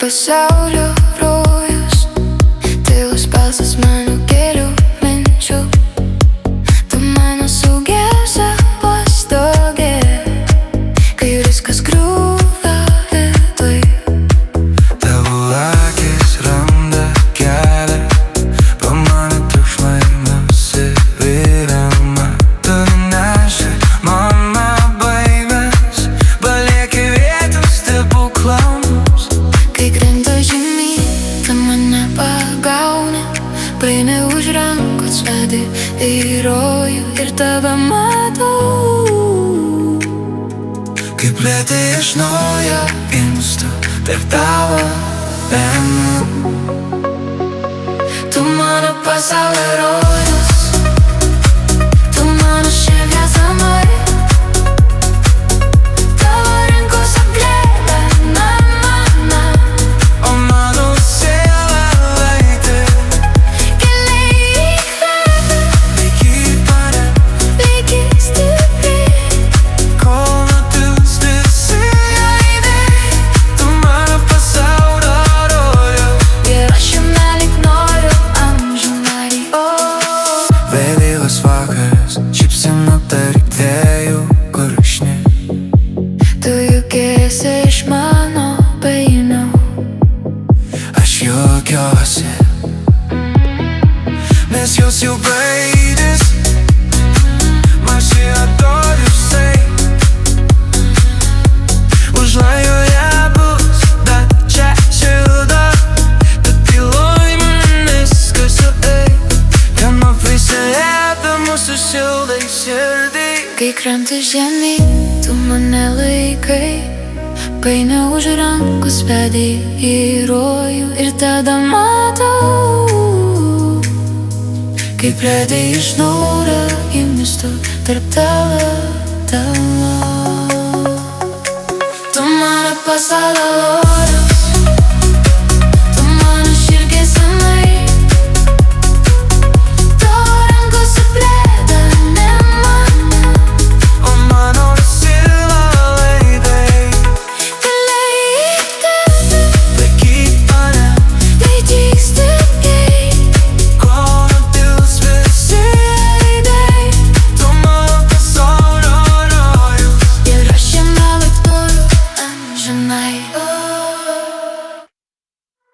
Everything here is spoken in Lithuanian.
pasaulio rojus, tylus balsas mano gėlių minčių. Tu mano saugiausia pastogė, kai viskas griūva viduj. Tavo akis randa kelią, po mano triukšmai nusivylima. Tu neši mano baimes, palieki vietos stebuklams. Kai krenta žemyn, tu mane pagauni, paimi už rankos, vedi į rojų ir tave matau. Kaip lėtai iš naujo gimstu tarp tavo venų. Tu mano pasaulio rojus, tu mano širdies namai. Tavo rankos apglėbia mane, O mano siela laidė, giliai įkvepia, laikyk mane, laikyk stipriai. kol nutils visi aidai. Tu mano pasaulio rojus. Ir aš jame lyg noriu amžinai. Vėlyvas vakaras, šypsena tarp dviejų gurkšnių. Tu juk esi iš mano baimių. Aš juokiuosi, nes jos jau baigės. Maži atodžiusiai, už lajoje bus dar čia šilda. Bet tyloj man viskas sueis, kad man prisėda mūsų šildai širdį. Kai krenta žemyn, tu mane laikai, paimi už rankos, vedi į rojų ir tada matau. Kaip ledai iš naujo įmestu tarp tavo. Tu mano pasaulio rojus, tu mano širdies namai. Tavo rankos apglėbia mane, O mano siela laidai, giliai įkvepia, laikyk mane, laikyk stipriai. kol nutils visi aidai. Tu mano pasaulio rojus. Ir aš jame lyg noriu amžinai.